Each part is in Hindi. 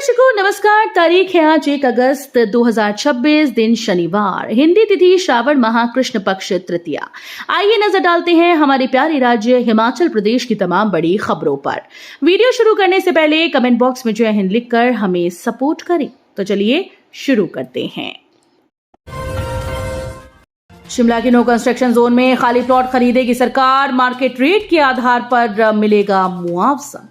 दर्शकों नमस्कार। तारीख है आज 1 अगस्त 2026, दिन शनिवार, हिंदी तिथि श्रावण माह कृष्ण पक्ष तृतीया। आइए नजर डालते हैं हमारे प्यारे राज्य हिमाचल प्रदेश की तमाम बड़ी खबरों पर। वीडियो शुरू करने से पहले कमेंट बॉक्स में जय हिंद लिखकर हमें सपोर्ट करें। तो चलिए शुरू करते हैं। शिमला के नो कंस्ट्रक्शन जोन में खाली प्लॉट खरीदेगी सरकार, मार्केट रेट के आधार पर मिलेगा मुआवजा।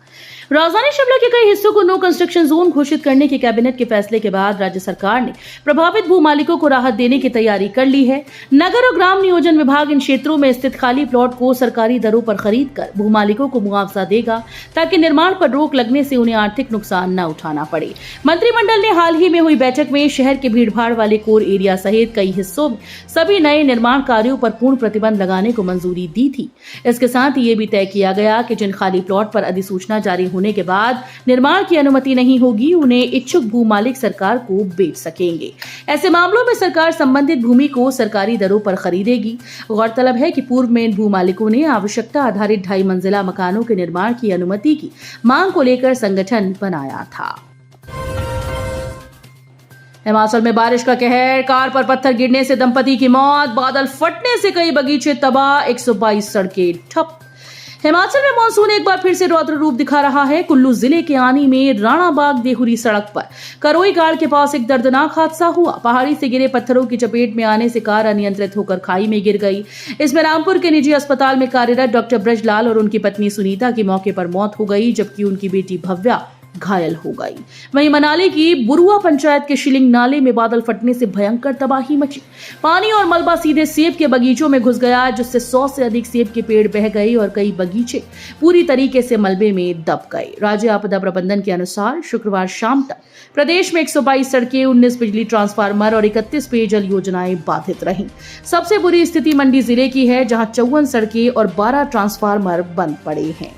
राजधानी शिमला के कई हिस्सों को नो कंस्ट्रक्शन जोन घोषित करने के कैबिनेट के फैसले के बाद राज्य सरकार ने प्रभावित भू मालिकों को राहत देने की तैयारी कर ली है। नगर और ग्राम नियोजन विभाग इन क्षेत्रों में स्थित खाली प्लॉट को सरकारी दरों पर खरीदकर भू मालिकों को मुआवजा देगा, ताकि निर्माण पर रोक लगने से उन्हें आर्थिक नुकसान न उठाना पड़े। मंत्रिमंडल ने हाल ही में हुई बैठक में शहर के भीड़भाड़ वाले कोर एरिया सहित कई हिस्सों में सभी नए निर्माण कार्यों पर पूर्ण प्रतिबंध लगाने को मंजूरी दी थी। इसके साथ ये भी तय किया गया कि जिन खाली प्लॉट पर अधिसूचना जारी होने के बाद निर्माण की अनुमति नहीं होगी, उन्हें इच्छुक भू मालिक सरकार को बेच सकेंगे। ऐसे मामलों में सरकार संबंधित भूमि को सरकारी दरों पर खरीदेगी। गौरतलब है कि पूर्व में इन भू मालिकों ने आवश्यकता आधारित 2.5 मंजिला मकानों के निर्माण की अनुमति की मांग को लेकर संगठन बनाया था। हिमाचल में बारिश का कहर, कार पर पत्थर गिरने से दंपति की मौत, बादल फटने से कई बगीचे तबाह, 122 सड़कें ठप। हिमाचल में मानसून एक बार फिर से रौद्र रूप दिखा रहा है। कुल्लू जिले के आनी में राणाबाग देहुरी सड़क पर करोई गाड़ के पास एक दर्दनाक हादसा हुआ। पहाड़ी से गिरे पत्थरों की चपेट में आने से कार अनियंत्रित होकर खाई में गिर गई। इसमें रामपुर के निजी अस्पताल में कार्यरत डॉक्टर ब्रजलाल और उनकी पत्नी सुनीता की मौके पर मौत हो गई, जबकि उनकी बेटी भव्या घायल हो गई। वहीं मनाली की बुरुआ पंचायत के शिलिंग नाले में बादल फटने से भयंकर तबाही मची। पानी और मलबा सीधे सेब के बगीचों में घुस गया, जिससे 100 से अधिक सेब के पेड़ बह गए और कई बगीचे पूरी तरीके से मलबे में दब गए। राज्य आपदा प्रबंधन के अनुसार शुक्रवार शाम तक प्रदेश में 122 सड़कें, 19 बिजली ट्रांसफार्मर और 31 पेयजल योजनाएं बाधित रहीं। सबसे बुरी स्थिति मंडी जिले की है, जहां 54 सड़कें और 12 ट्रांसफार्मर बंद पड़े हैं।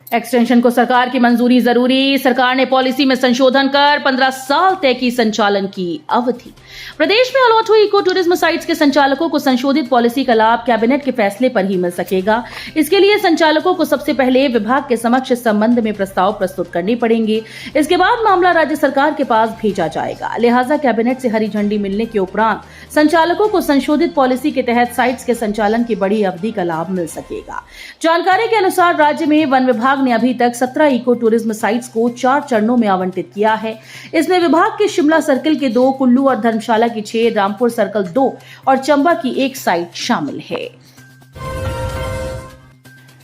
एक्सटेंशन को सरकार की मंजूरी जरूरी, सरकार ने पॉलिसी में संशोधन कर 15 साल तय की संचालन की अवधि। प्रदेश में अलॉट हुई इको टूरिज्म साइट्स के संचालकों को संशोधित पॉलिसी का लाभ कैबिनेट के फैसले पर ही मिल सकेगा। इसके लिए संचालकों को सबसे पहले विभाग के समक्ष इस संबंध में प्रस्ताव प्रस्तुत करने पड़ेंगे। इसके बाद मामला राज्य सरकार के पास भेजा जाएगा। लिहाजा कैबिनेट से हरी झंडी मिलने के उपरांत संचालकों को संशोधित पॉलिसी के तहत साइट्स के संचालन की बड़ी अवधि का लाभ मिल सकेगा। जानकारी के अनुसार राज्य में वन विभाग ने अभी तक 17 इको टूरिज्म साइट्स को 4 चरणों में आवंटित किया है। इसमें विभाग के शिमला सर्कल के 2, कुल्लू और धर्मशाला की 6, रामपुर सर्कल 2 और चंबा की 1 साइट शामिल है।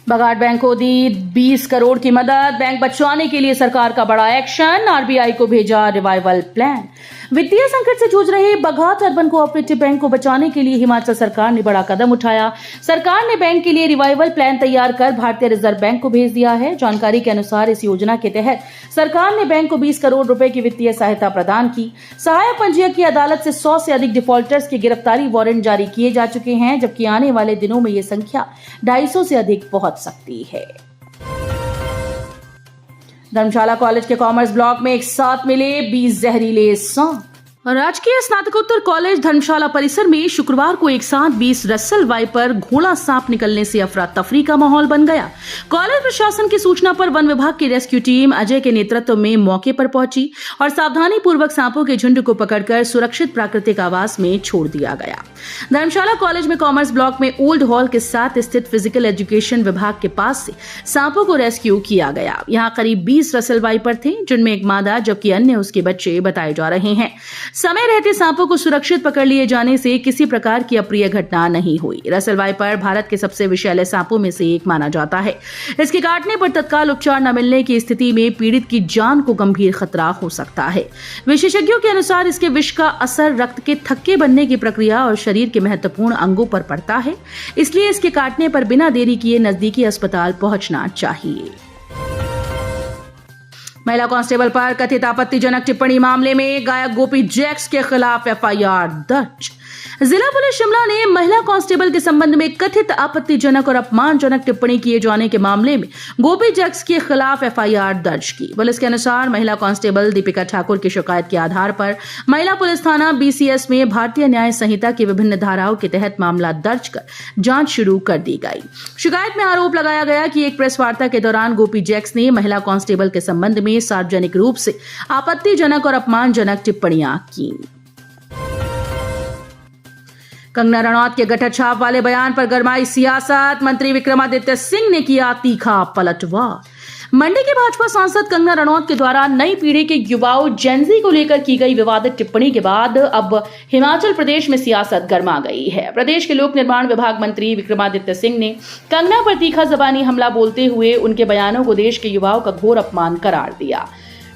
बगाड़ बैंक को दी 20 करोड़ की मदद, बैंक बचवाने के लिए सरकार का बड़ा एक्शन, आरबीआई को भेजा रिवाइवल प्लान। वित्तीय संकट से जूझ रहे बघाट अर्बन कोऑपरेटिव बैंक को बचाने के लिए हिमाचल सरकार ने बड़ा कदम उठाया। सरकार ने बैंक के लिए रिवाइवल प्लान तैयार कर भारतीय रिजर्व बैंक को भेज दिया है। जानकारी के अनुसार इस योजना के तहत सरकार ने बैंक को 20 करोड़ रुपए की वित्तीय सहायता प्रदान की। सहायक पंजीयक की अदालत से 100 से अधिक डिफॉल्टर्स की गिरफ्तारी वारंट जारी किए जा चुके हैं, जबकि आने वाले दिनों में यह संख्या 250 से अधिक पहुंच सकती है। धर्मशाला कॉलेज के कॉमर्स ब्लॉक में एक साथ मिले 20 जहरीले सांप। राजकीय स्नातकोत्तर कॉलेज धर्मशाला परिसर में शुक्रवार को एक साथ 20 रस्सल वाइपर घोड़ा सांप निकलने से अफरा तफरी का माहौल बन गया। कॉलेज प्रशासन की सूचना पर वन विभाग की रेस्क्यू टीम अजय के नेतृत्व में मौके पर पहुंची और सावधानी पूर्वक सांपों के झुंड को पकड़कर सुरक्षित प्राकृतिक आवास में छोड़ दिया गया। धर्मशाला कॉलेज में कॉमर्स ब्लॉक में ओल्ड हॉल के साथ स्थित फिजिकल एजुकेशन विभाग के पास से सांपों को रेस्क्यू किया गया। यहाँ करीब 20 रस्सल वाइपर थे, जिनमें एक मादा जबकि अन्य उसके बच्चे बताए जा रहे हैं। समय रहते सांपों को सुरक्षित पकड़ लिए जाने से किसी प्रकार की अप्रिय घटना नहीं हुई। रसेल वाइपर भारत के सबसे विषैले सांपों में से एक माना जाता है। इसके काटने पर तत्काल उपचार न मिलने की स्थिति में पीड़ित की जान को गंभीर खतरा हो सकता है। विशेषज्ञों के अनुसार इसके विष का असर रक्त के थक्के बनने की प्रक्रिया और शरीर के महत्वपूर्ण अंगों पर पड़ता है, इसलिए इसके काटने पर बिना देरी किए नजदीकी अस्पताल पहुंचना चाहिए। महिला कांस्टेबल पर कथित आपत्तिजनक टिप्पणी मामले में गायक गोपी जैक्स के खिलाफ एफआईआर दर्ज। जिला पुलिस शिमला ने महिला कांस्टेबल के संबंध में कथित आपत्तिजनक और अपमानजनक टिप्पणी किए जाने के मामले में गोपी जैक्स के खिलाफ एफआईआर दर्ज की। पुलिस के अनुसार महिला कांस्टेबल दीपिका ठाकुर की शिकायत के आधार पर महिला पुलिस थाना बीसीएस में भारतीय न्याय संहिता की विभिन्न धाराओं के तहत मामला दर्ज कर जांच शुरू कर दी गई। शिकायत में आरोप लगाया गया कि एक प्रेस वार्ता के दौरान गोपी जैक्स ने महिला कांस्टेबल के संबंध में सार्वजनिक रूप से आपत्तिजनक और अपमानजनक टिप्पणियां की। कंगना रनौत के गटर छाप वाले बयान पर गरमाई सियासत, मंत्री विक्रमादित्य सिंह ने किया तीखा पलटवार। मंडी के भाजपा सांसद कंगना रनौत के द्वारा नई पीढ़ी के युवाओं जेनजी को लेकर की गई विवादित टिप्पणी के बाद अब हिमाचल प्रदेश में सियासत गर्मा गई है। प्रदेश के लोक निर्माण विभाग मंत्री विक्रमादित्य सिंह ने कंगना पर तीखा जबानी हमला बोलते हुए उनके बयानों को देश के युवाओं का घोर अपमान करार दिया।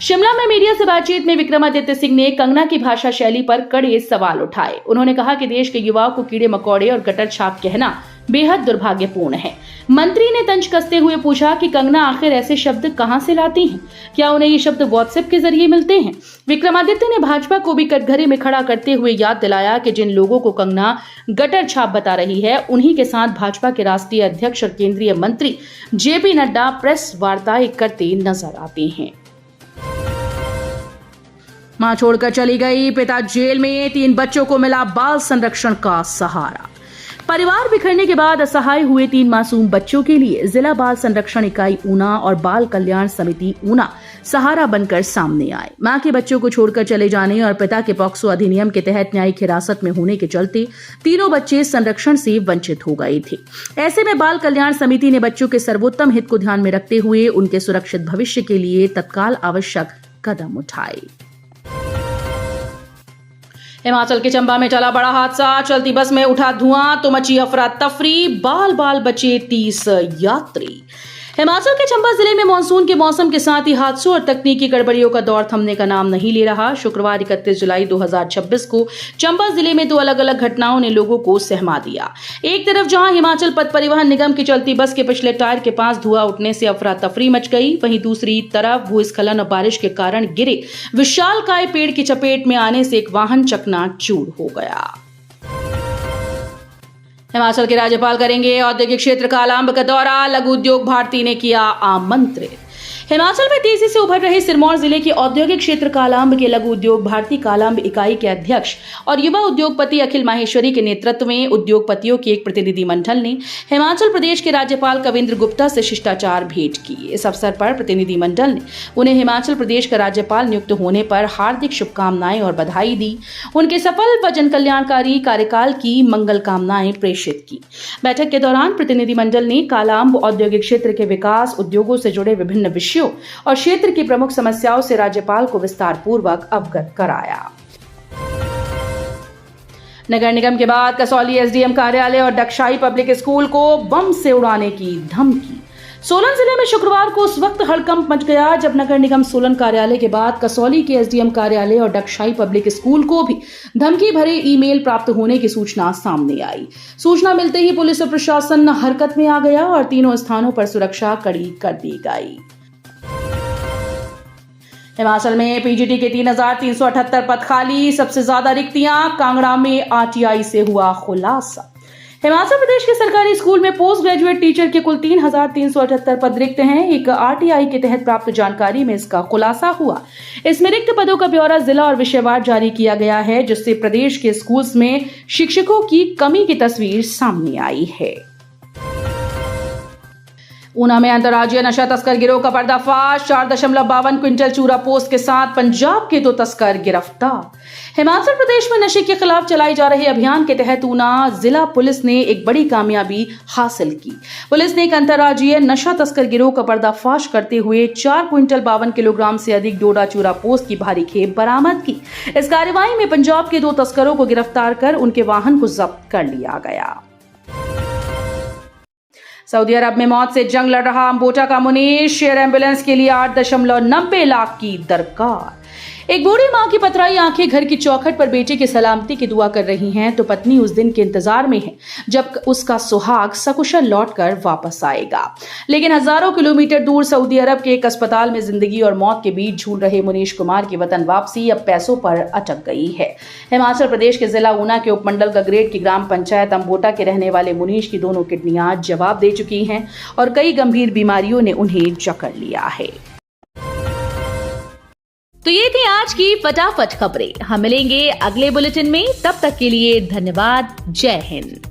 शिमला में मीडिया से बातचीत में विक्रमादित्य सिंह ने कंगना की भाषा शैली पर कड़े सवाल उठाए। उन्होंने कहा कि देश के युवाओं को कीड़े मकोड़े और गटर छाप कहना बेहद दुर्भाग्यपूर्ण है। मंत्री ने तंज कसते हुए पूछा कि कंगना आखिर ऐसे शब्द कहां से लाती हैं? क्या उन्हें ये शब्द व्हाट्सएप के जरिए मिलते हैं? विक्रमादित्य ने भाजपा को भी कटघरे में खड़ा करते हुए याद दिलाया कि जिन लोगों को कंगना गटर छाप बता रही है उन्हीं के साथ भाजपा के राष्ट्रीय अध्यक्ष और केंद्रीय मंत्री जेपी नड्डा प्रेस वार्ताएं करते नजर आते हैं। मां छोड़कर चली गई, पिता जेल में, 3 बच्चों को मिला बाल संरक्षण का सहारा। परिवार बिखरने के बाद असहाय हुए 3 मासूम बच्चों के लिए जिला बाल संरक्षण इकाई ऊना और बाल कल्याण समिति ऊना सहारा बनकर सामने आए। मां के बच्चों को छोड़कर चले जाने और पिता के पॉक्सो अधिनियम के तहत न्यायिक हिरासत में होने के चलते तीनों बच्चे संरक्षण से वंचित हो गए थे। ऐसे में बाल कल्याण समिति ने बच्चों के सर्वोत्तम हित को ध्यान में रखते हुए उनके सुरक्षित भविष्य के लिए तत्काल आवश्यक कदम उठाए। हिमाचल के चंबा में चला बड़ा हादसा, चलती बस में उठा धुआं तो मची अफरा तफरी, बाल बाल बचे 30 यात्री। हिमाचल के चंबा जिले में मानसून के मौसम के साथ ही हादसों और तकनीकी गड़बड़ियों का दौर थमने का नाम नहीं ले रहा। शुक्रवार 31 जुलाई 2026 को चंबा जिले में 2 अलग अलग घटनाओं ने लोगों को सहमा दिया। एक तरफ जहां हिमाचल पथ परिवहन निगम की चलती बस के पिछले टायर के पास धुआं उठने से अफरा तफरी मच गई, वहीं दूसरी तरफ भूस्खलन और बारिश के कारण गिरे विशालकाय पेड़ की चपेट में आने से एक वाहन चकनाचूर हो गया। हिमाचल के राज्यपाल करेंगे औद्योगिक क्षेत्र कालांब का दौरा, लघु उद्योग भारती ने किया आमंत्रित। हिमाचल में तेजी से उभर रहे सिरमौर जिले के औद्योगिक क्षेत्र कालांब के लघु उद्योग भारती कालांब इकाई के अध्यक्ष और युवा उद्योगपति अखिल माहेश्वरी के नेतृत्व में उद्योगपतियों के एक प्रतिनिधि मंडल ने हिमाचल प्रदेश के राज्यपाल कविंद्र गुप्ता से शिष्टाचार भेंट की। इस अवसर पर प्रतिनिधि मंडल ने उन्हें हिमाचल प्रदेश का राज्यपाल नियुक्त होने पर हार्दिक शुभकामनाएं और बधाई दी। उनके सफल व जन कल्याणकारी कार्यकाल की मंगल कामनाएं प्रेषित की। बैठक के दौरान प्रतिनिधि मंडल ने कालांब औद्योगिक क्षेत्र के विकास, उद्योगों से जुड़े विभिन्न विषयों और क्षेत्र की प्रमुख समस्याओं से राज्यपाल को विस्तार पूर्वक अवगत कराया। नगर निगम के बाद कसौली एसडीएम कार्यालय और डगशाई पब्लिक स्कूल को बम से उड़ाने की धमकी। सोलन जिले में शुक्रवार को उस वक्त हड़कंप मच गया जब नगर निगम सोलन कार्यालय के बाद कसौली के एसडीएम कार्यालय और डगशाई पब्लिक स्कूल को भी धमकी भरे ईमेल प्राप्त होने की सूचना सामने आई। सूचना मिलते ही पुलिस और प्रशासन हरकत में आ गया और तीनों स्थानों पर सुरक्षा कड़ी कर दी गई। हिमाचल में पीजीटी के 3,378 पद खाली, सबसे ज्यादा रिक्तियां कांगड़ा में आरटीआई से हुआ खुलासा। हिमाचल प्रदेश के सरकारी स्कूल में पोस्ट ग्रेजुएट टीचर के कुल 3,378 पद रिक्त हैं। एक आरटीआई के तहत प्राप्त जानकारी में इसका खुलासा हुआ। इसमें रिक्त पदों का ब्यौरा जिला और विषयवार जारी किया गया है, जिससे प्रदेश के स्कूल्स में शिक्षकों की कमी की तस्वीर सामने आई है। ऊना में अंतर्राज्यीय नशा तस्कर गिरोह का पर्दाफाश, 4.52 क्विंटल चूरा पोस्त के साथ पंजाब के 2 तस्कर गिरफ्तार। हिमाचल प्रदेश में नशे के खिलाफ चलाए जा रहे अभियान के तहत ऊना जिला पुलिस ने एक बड़ी कामयाबी हासिल की। पुलिस ने एक अंतर्राज्यीय नशा तस्कर गिरोह का पर्दाफाश करते हुए 4 क्विंटल 52 किलोग्राम से अधिक डोडा चूरा पोस्त की भारी खेप बरामद की। इस कार्रवाई में पंजाब के 2 तस्करों को गिरफ्तार कर उनके वाहन को जब्त कर लिया गया। सऊदी अरब में मौत से जंग लड़ रहा अम्बोटा का मुनीश, एयर एम्बुलेंस के लिए 8.90 लाख की दरकार। एक बूढ़ी माँ की पतराई आंखें घर की चौखट पर बेटे की सलामती की दुआ कर रही हैं तो पत्नी उस दिन के इंतजार में है जब उसका सुहाग सकुशल लौटकर वापस आएगा। लेकिन हजारों किलोमीटर दूर सऊदी अरब के एक अस्पताल में जिंदगी और मौत के बीच झूल रहे मुनीश कुमार की वतन वापसी अब पैसों पर अटक गई है। हिमाचल प्रदेश के जिला ऊना के उपमंडल गगरेट की ग्राम पंचायत अंबोटा के रहने वाले मुनीश की दोनों किडनियां जवाब दे चुकी हैं और कई गंभीर बीमारियों ने उन्हें जकड़ लिया है। तो ये थी आज की फटाफट खबरें। हम मिलेंगे अगले बुलेटिन में, तब तक के लिए धन्यवाद। जय हिंद।